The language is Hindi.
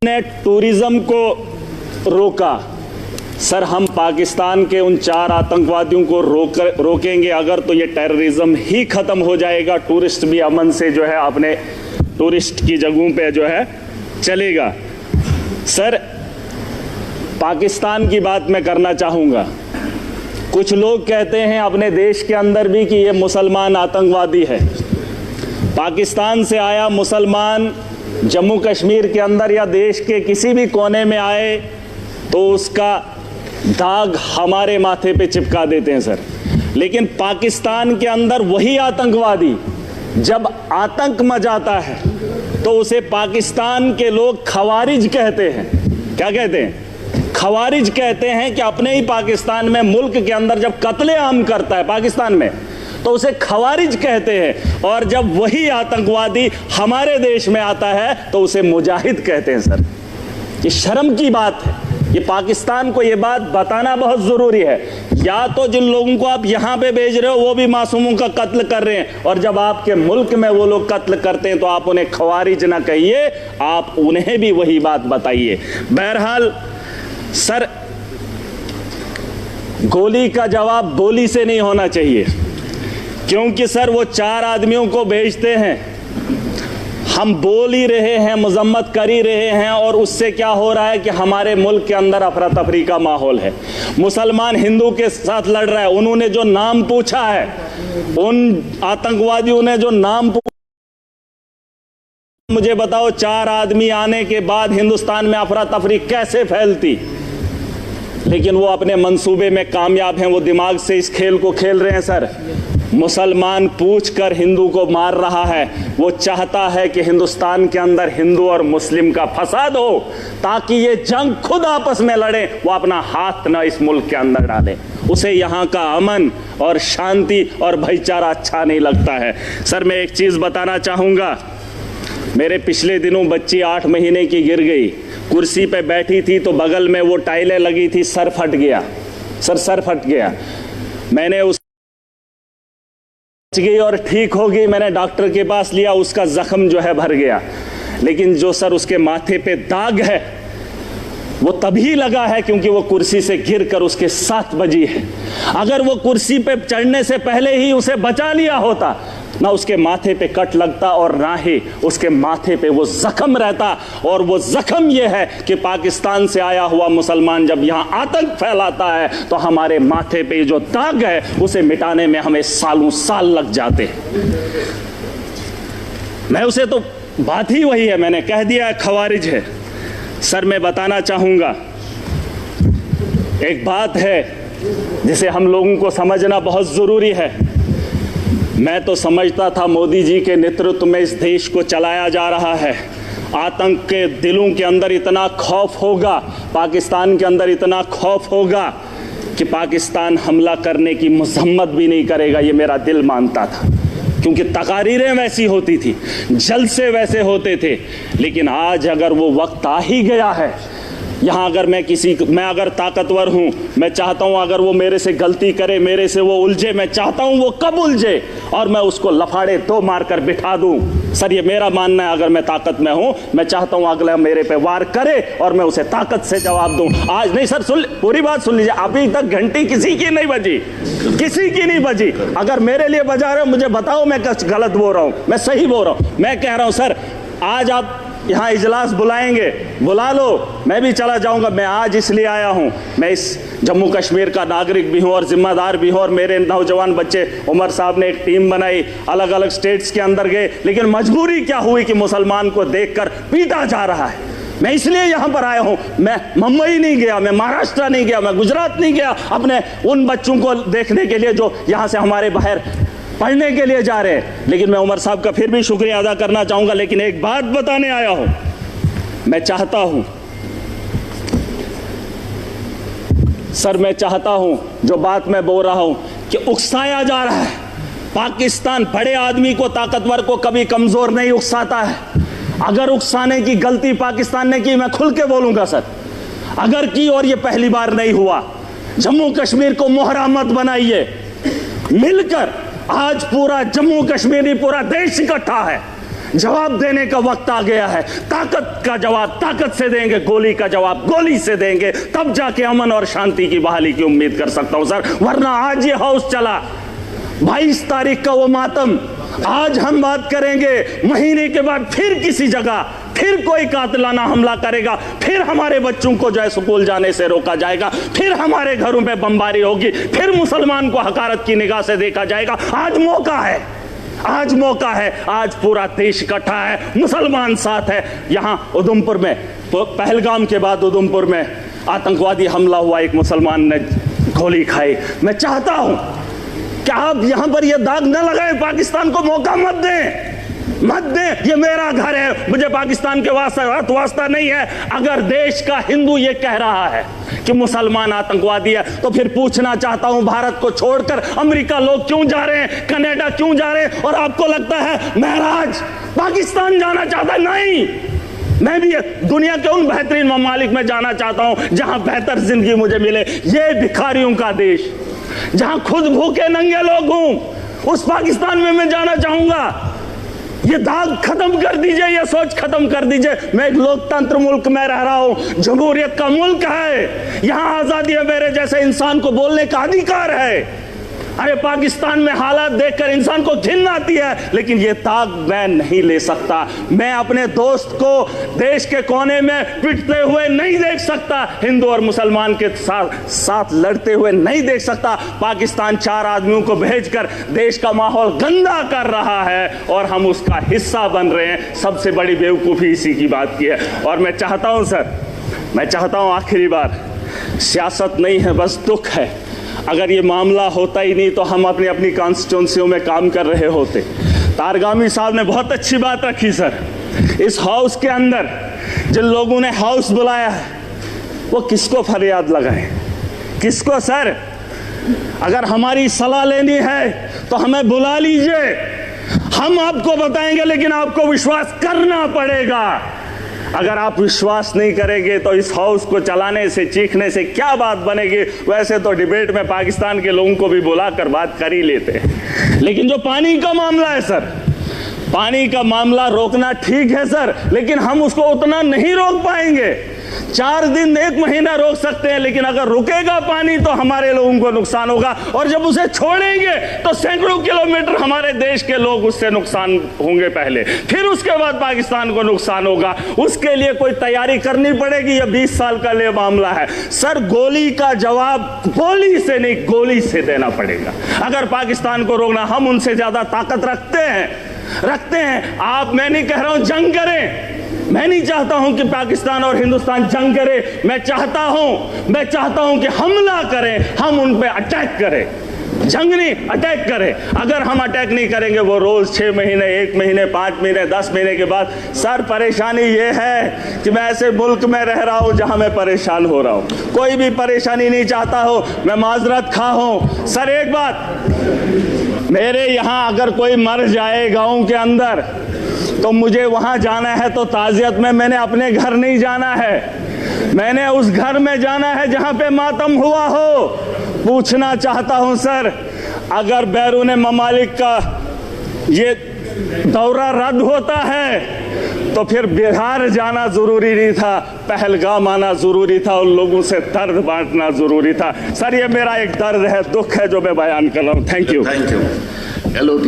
ने टूरिज्म को रोका। सर, हम पाकिस्तान के उन 4 आतंकवादियों को रोकेंगे अगर, तो ये टेररिज्म ही ख़त्म हो जाएगा। टूरिस्ट भी अमन से जो है अपने टूरिस्ट की जगहों पे जो है चलेगा। सर, पाकिस्तान की बात मैं करना चाहूँगा। कुछ लोग कहते हैं अपने देश के अंदर भी कि ये मुसलमान आतंकवादी है। पाकिस्तान से आया मुसलमान जम्मू कश्मीर के अंदर या देश के किसी भी कोने में आए तो उसका दाग हमारे माथे पे चिपका देते हैं सर। लेकिन पाकिस्तान के अंदर वही आतंकवादी जब आतंक मचाता है तो उसे पाकिस्तान के लोग खवारिज कहते हैं। क्या कहते हैं? खवारिज कहते हैं कि अपने ही पाकिस्तान में, मुल्क के अंदर जब कत्लेआम करता है पाकिस्तान में, तो उसे खवारिज कहते हैं। और जब वही आतंकवादी हमारे देश में आता है तो उसे मुजाहिद कहते हैं सर। ये शर्म की बात है। ये पाकिस्तान को ये बात बताना बहुत ज़रूरी है। या तो जिन लोगों को आप यहाँ पे भेज रहे हो वो भी मासूमों का कत्ल कर रहे हैं, और जब आपके मुल्क में वो लोग कत्ल करते हैं तो आप उन्हें खवारिज ना कहिए, आप उन्हें भी वही बात बताइए। बहरहाल सर, गोली का जवाब गोली से नहीं होना चाहिए, क्योंकि सर वो 4 आदमियों को भेजते हैं, हम बोल ही रहे हैं, मजम्मत कर ही रहे हैं, और उससे क्या हो रहा है कि हमारे मुल्क के अंदर अफरा तफरी का माहौल है। मुसलमान हिंदू के साथ लड़ रहा है। उन्होंने जो नाम पूछा है, उन आतंकवादियों ने जो नाम पूछा, मुझे बताओ 4 आदमी आने के बाद हिंदुस्तान में अफरा तफरी कैसे फैलती? लेकिन वो अपने मंसूबे में कामयाब हैं, वो दिमाग से इस खेल को खेल रहे हैं सर। मुसलमान पूछकर हिंदू को मार रहा है। वो चाहता है कि हिंदुस्तान के अंदर हिंदू और मुस्लिम का फसाद हो, ताकि ये जंग खुद आपस में लड़े, वो अपना हाथ न इस मुल्क के अंदर डाले। उसे यहाँ का अमन और शांति और भाईचारा अच्छा नहीं लगता है। सर, मैं एक चीज़ बताना चाहूँगा। मेरे पिछले दिनों बच्ची 8 महीने की गिर गई, कुर्सी पे बैठी थी तो बगल में वो टाइलें लगी थी, सर फट गया। सर फट गया। मैंने उस गई और ठीक हो गई, मैंने डॉक्टर के पास लिया, उसका जख्म जो है भर गया। लेकिन जो सर उसके माथे पे दाग है वो तभी लगा है क्योंकि वो कुर्सी से गिरकर उसके 7 बजी है। अगर वो कुर्सी पे चढ़ने से पहले ही उसे बचा लिया होता, ना उसके माथे पे कट लगता और ना ही उसके माथे पे वो जख्म रहता। और वो जख्म ये है कि पाकिस्तान से आया हुआ मुसलमान जब यहाँ आतंक फैलाता है तो हमारे माथे पे जो दाग है उसे मिटाने में हमें सालों साल लग जाते हैं। मैं उसे तो बात ही वही है, मैंने कह दिया खवारिज है। सर, मैं बताना चाहूँगा, एक बात है जिसे हम लोगों को समझना बहुत ज़रूरी है। मैं तो समझता था मोदी जी के नेतृत्व में इस देश को चलाया जा रहा है। आतंक के दिलों के अंदर इतना खौफ होगा, पाकिस्तान के अंदर इतना खौफ होगा कि पाकिस्तान हमला करने की मजम्मत भी नहीं करेगा, ये मेरा दिल मानता था। क्योंकि तकारीरें वैसी होती थी, जलसे वैसे होते थे। लेकिन आज अगर वो वक्त आ ही गया है, यहाँ अगर मैं अगर ताकतवर हूँ, मैं चाहता हूँ अगर वो मेरे से गलती करे, मेरे से वो उलझे, मैं चाहता हूँ वो कब उलझे और मैं उसको लफाड़े 2 मारकर बिठा दूँ। सर, ये मेरा मानना है। अगर मैं ताकत में हूँ, मैं चाहता हूँ अगला मेरे पे वार करे और मैं उसे ताकत से जवाब दूँ। आज नहीं सर, सुन, पूरी बात सुन लीजिए। अभी तक घंटी किसी की नहीं बजी, किसी की नहीं बजी। अगर मेरे लिए बजा रहे हो मुझे बताओ मैं कुछ गलत बोल रहा हूँ, मैं सही बोल रहा हूँ। मैं कह रहा हूँ सर, आज आप यहाँ इजलास बुलाएंगे, बुला लो, मैं भी चला जाऊँगा। मैं आज इसलिए आया हूँ, मैं इस जम्मू कश्मीर का नागरिक भी हूँ और जिम्मेदार भी हूँ। और मेरे नौजवान बच्चे, उमर साहब ने एक टीम बनाई, अलग अलग स्टेट्स के अंदर गए। लेकिन मजबूरी क्या हुई कि मुसलमान को देखकर पीटा जा रहा है। मैं इसलिए यहाँ पर आया हूँ। मैं मुंबई नहीं गया, मैं महाराष्ट्र नहीं गया, मैं गुजरात नहीं गया अपने उन बच्चों को देखने के लिए जो यहाँ से हमारे बाहर पढ़ने के लिए जा रहे हैं। लेकिन मैं उमर साहब का फिर भी शुक्रिया अदा करना चाहूँगा। लेकिन एक बात बताने आया हूँ, मैं चाहता हूँ सर, मैं चाहता हूँ जो बात मैं बोल रहा हूँ कि उकसाया जा रहा है। पाकिस्तान बड़े आदमी को, ताकतवर को कभी कमज़ोर नहीं उकसाता है। अगर उकसाने की गलती पाकिस्तान ने की, मैं खुल के बोलूँगा सर, अगर की, और ये पहली बार नहीं हुआ। जम्मू कश्मीर को मोहरा मत बनाइए। मिलकर आज पूरा जम्मू कश्मीर, पूरा देश इकट्ठा है। जवाब देने का वक्त आ गया है। ताकत का जवाब ताकत से देंगे, गोली का जवाब गोली से देंगे, तब जाके अमन और शांति की बहाली की उम्मीद कर सकता हूं सर। वरना आज ये हाउस चला, 22 तारीख का वो मातम, आज हम बात करेंगे, महीने के बाद फिर किसी जगह फिर कोई कातिलाना हमला करेगा, फिर हमारे बच्चों को जो है स्कूल जाने से रोका जाएगा, फिर हमारे घरों में बमबारी होगी, फिर मुसलमान को हकारत की निगाह से देखा जाएगा। आज मौका है, आज मौका है, आज पूरा देश इकट्ठा है, मुसलमान साथ है। यहां उधमपुर में, पहलगाम के बाद उधमपुर में आतंकवादी हमला हुआ, एक मुसलमान ने गोली खाई। मैं चाहता हूं कि आप यहां पर यह दाग न लगाएं, पाकिस्तान को मौका मत दें, मत दें। ये मेरा घर है, मुझे पाकिस्तान के वास्ता नहीं है। अगर देश का हिंदू ये कह रहा है कि मुसलमान आतंकवादी है, तो फिर पूछना चाहता हूं, भारत को छोड़कर अमेरिका लोग क्यों जा रहे हैं, कनाडा क्यों जा रहे हैं, और आपको लगता है महराज पाकिस्तान जाना चाहता है? नहीं, मैं भी दुनिया के उन बेहतरीन ममालिक में जाना चाहता हूं जहां बेहतर जिंदगी मुझे मिले। ये भिखारियों का देश, जहां खुद भूखे नंगे लोग हूं, उस पाकिस्तान में मैं जाना चाहूंगा। ये दाग खत्म कर दीजिए, ये सोच खत्म कर दीजिए। मैं एक लोकतंत्र मुल्क में रह रहा हूं, जमहूरियत का मुल्क है, यहां आजादी है, मेरे जैसे इंसान को बोलने का अधिकार है। अरे पाकिस्तान में हालात देखकर इंसान को घिन आती है, लेकिन ये दाग मैं नहीं ले सकता। मैं अपने दोस्त को देश के कोने में पिटते हुए नहीं देख सकता, हिंदू और मुसलमान के साथ लड़ते हुए नहीं देख सकता। पाकिस्तान 4 आदमियों को भेजकर देश का माहौल गंदा कर रहा है और हम उसका हिस्सा बन रहे हैं। सबसे बड़ी बेवकूफ़ी इसी की बात की है। और मैं चाहता हूं सर, मैं चाहता हूं आखिरी बार, सियासत नहीं है, बस दुख है। अगर ये मामला होता ही नहीं तो हम अपनी अपनी कॉन्स्टिट्यूंसियों में काम कर रहे होते। तारगामी साहब ने बहुत अच्छी बात रखी सर। इस हाउस के अंदर जिन लोगों ने हाउस बुलाया है, वो किसको फरियाद लगाए, किसको सर? अगर हमारी सलाह लेनी है तो हमें बुला लीजिए, हम आपको बताएंगे, लेकिन आपको विश्वास करना पड़ेगा। अगर आप विश्वास नहीं करेंगे तो इस हाउस को चलाने से, चीखने से क्या बात बनेगी? वैसे तो डिबेट में पाकिस्तान के लोगों को भी बुलाकर बात कर ही लेते हैं, लेकिन जो पानी का मामला है सर, पानी का मामला रोकना ठीक है सर, लेकिन हम उसको उतना नहीं रोक पाएंगे। 4 दिन 1 महीना रोक सकते हैं, लेकिन अगर रुकेगा पानी तो हमारे लोगों को नुकसान होगा, और जब उसे छोड़ेंगे तो सैकड़ों किलोमीटर हमारे देश के लोग उससे नुकसान होंगे पहले, फिर उसके बाद पाकिस्तान को नुकसान होगा। उसके लिए कोई तैयारी करनी पड़ेगी। यह 20 साल का लिए मामला है सर। गोली का जवाब गोली से नहीं, गोली से देना पड़ेगा। अगर पाकिस्तान को रोकना, हम उनसे ज्यादा ताकत रखते हैं। आप, मैं नहीं कह रहा हूं जंग करें, मैं नहीं चाहता हूं कि पाकिस्तान और हिंदुस्तान जंग करे। मैं चाहता हूं कि हमला करें, हम उन पे अटैक करें, जंग नहीं, अटैक करें। अगर हम अटैक नहीं करेंगे, वो रोज 6 महीने, 1 महीने, 5 महीने, 10 महीने के बाद, सर परेशानी ये है कि मैं ऐसे मुल्क में रह रहा हूं जहां मैं परेशान हो रहा हूं। कोई भी परेशानी नहीं चाहता हो, मैं माजरत खा हूं। सर एक बात, मेरे यहां अगर कोई मर जाए गांव के अंदर, तो मुझे वहां जाना है तो ताजियत में मैंने अपने घर नहीं जाना है, मैंने उस घर में जाना है जहां पे मातम हुआ हो। पूछना चाहता हूं सर, अगर बैरून ममालिक का ये दौरा रद्द होता है तो फिर बिहार जाना जरूरी नहीं था, पहलगाम आना जरूरी था, उन लोगों से दर्द बांटना जरूरी था। सर ये मेरा एक दर्द है, दुख है जो मैं बयान कर रहा हूं। Thank you. LOT